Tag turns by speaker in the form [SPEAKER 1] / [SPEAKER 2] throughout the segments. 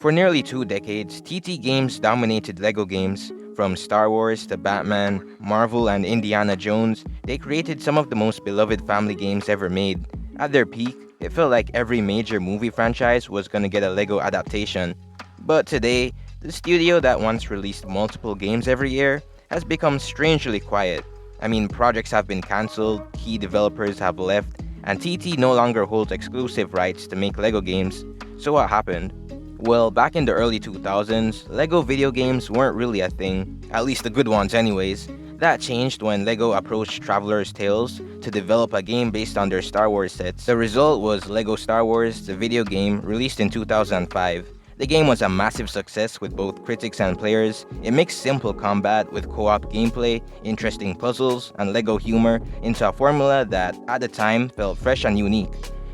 [SPEAKER 1] For nearly 2 decades, TT Games dominated LEGO games. From Star Wars to Batman, Marvel, and Indiana Jones, they created some of the most beloved family games ever made. At their peak, it felt like every major movie franchise was gonna get a LEGO adaptation. But today, the studio that once released multiple games every year has become strangely quiet. I mean, projects have been cancelled, key developers have left, and TT no longer holds exclusive rights to make LEGO games. So what happened? Well, back in the early 2000s, LEGO video games weren't really a thing, at least the good ones, anyways. That changed when LEGO approached Traveler's Tales to develop a game based on their Star Wars sets. The result was LEGO Star Wars, the video game, released in 2005. The game was a massive success with both critics and players. It mixed simple combat with co op gameplay, interesting puzzles, and LEGO humor into a formula that, at the time, felt fresh and unique.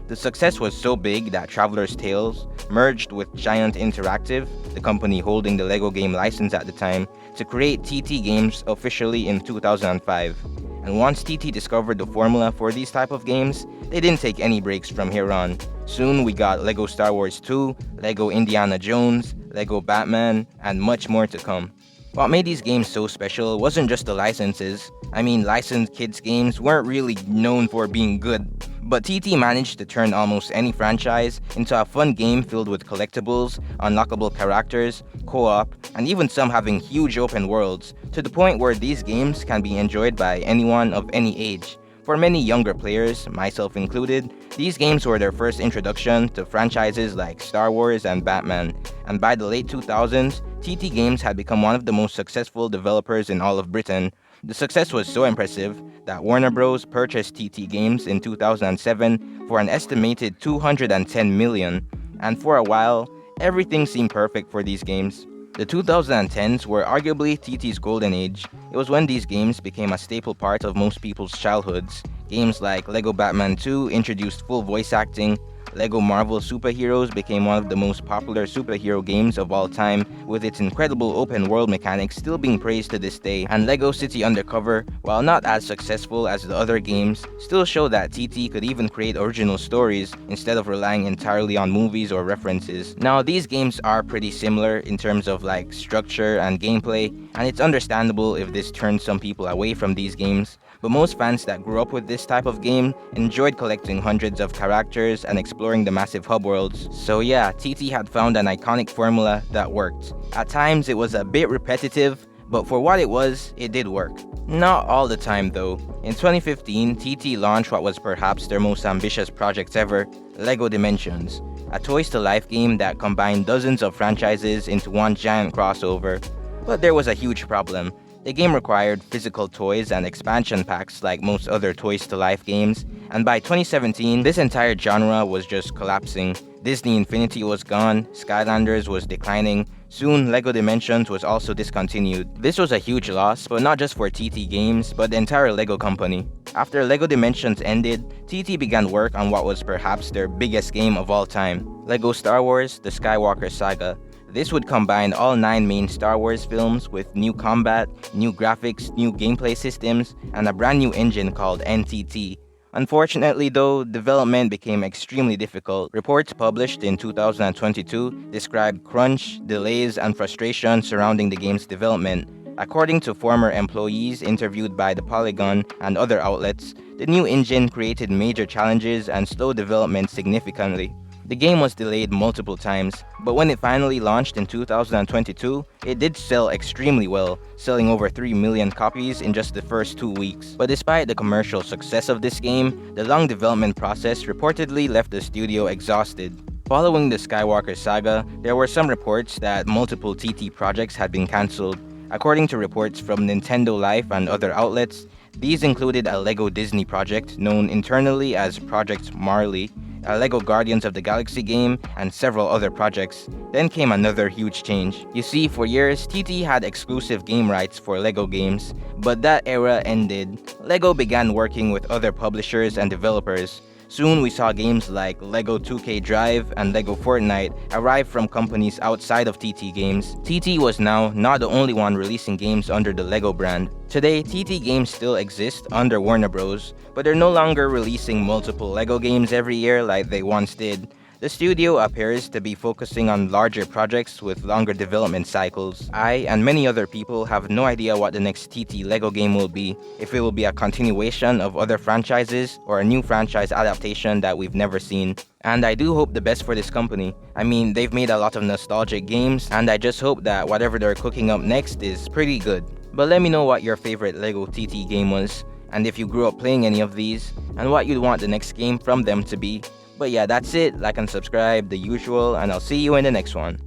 [SPEAKER 1] The success was so big that Traveler's Tales merged with Giant Interactive, the company holding the LEGO game license at the time, to create TT Games officially in 2005. And once TT discovered the formula for these type of games, they didn't take any breaks from here on. Soon we got LEGO Star Wars 2, LEGO Indiana Jones, LEGO Batman, and much more to come. What made these games so special wasn't just the licenses. I mean, licensed kids games weren't really known for being good. But TT managed to turn almost any franchise into a fun game filled with collectibles, unlockable characters, co-op, and even some having huge open worlds, to the point where these games can be enjoyed by anyone of any age. For many younger players, myself included, these games were their first introduction to franchises like Star Wars and Batman, and by the late 2000s, TT Games had become one of the most successful developers in all of Britain. The success was so impressive that Warner Bros. Purchased TT Games in 2007 for an estimated $210 million, and for a while, everything seemed perfect for these games. The 2010s were arguably TT's golden age. It was when these games became a staple part of most people's childhoods. Games like LEGO Batman 2 introduced full voice acting, LEGO Marvel Superheroes became one of the most popular superhero games of all time, with its incredible open world mechanics still being praised to this day, and LEGO City Undercover, while not as successful as the other games, still showed that TT could even create original stories instead of relying entirely on movies or references. Now, these games are pretty similar in terms of like structure and gameplay, and it's understandable if this turns some people away from these games. But most fans that grew up with this type of game enjoyed collecting hundreds of characters and exploring the massive hub worlds. So yeah, TT had found an iconic formula that worked. At times it was a bit repetitive, but for what it was, it did work. Not all the time though. In 2015, TT launched what was perhaps their most ambitious project ever, LEGO Dimensions, a Toys to Life game that combined dozens of franchises into one giant crossover. But there was a huge problem. The game required physical toys and expansion packs like most other Toys to Life games, and by 2017, this entire genre was just collapsing. Disney Infinity was gone, Skylanders was declining, soon LEGO Dimensions was also discontinued. This was a huge loss, but not just for TT Games, but the entire LEGO company. After LEGO Dimensions ended, TT began work on what was perhaps their biggest game of all time, LEGO Star Wars: The Skywalker Saga. This would combine all 9 main Star Wars films with new combat, new graphics, new gameplay systems, and a brand new engine called NTT. Unfortunately though, development became extremely difficult. Reports published in 2022 described crunch, delays, and frustration surrounding the game's development. According to former employees interviewed by the Polygon and other outlets, the new engine created major challenges and slowed development significantly. The game was delayed multiple times, but when it finally launched in 2022, it did sell extremely well, selling over 3 million copies in just the first 2 weeks. But despite the commercial success of this game, the long development process reportedly left the studio exhausted. Following the Skywalker saga, there were some reports that multiple TT projects had been cancelled. According to reports from Nintendo Life and other outlets, these included a LEGO Disney project known internally as Project Marley, a LEGO Guardians of the Galaxy game, and several other projects. Then came another huge change. You see, for years, TT had exclusive game rights for LEGO games, but that era ended. LEGO began working with other publishers and developers. Soon we saw games like LEGO 2K Drive and LEGO Fortnite arrive from companies outside of TT Games. TT was now not the only one releasing games under the LEGO brand. Today, TT Games still exist under Warner Bros., but they're no longer releasing multiple LEGO games every year like they once did. The studio appears to be focusing on larger projects with longer development cycles. I and many other people have no idea what the next TT Lego game will be, if it will be a continuation of other franchises or a new franchise adaptation that we've never seen. And I do hope the best for this company. I mean, they've made a lot of nostalgic games, and I just hope that whatever they're cooking up next is pretty good. But let me know what your favorite Lego TT game was, and if you grew up playing any of these, and what you'd want the next game from them to be. But yeah, that's it. Like and subscribe, the usual, and I'll see you in the next one.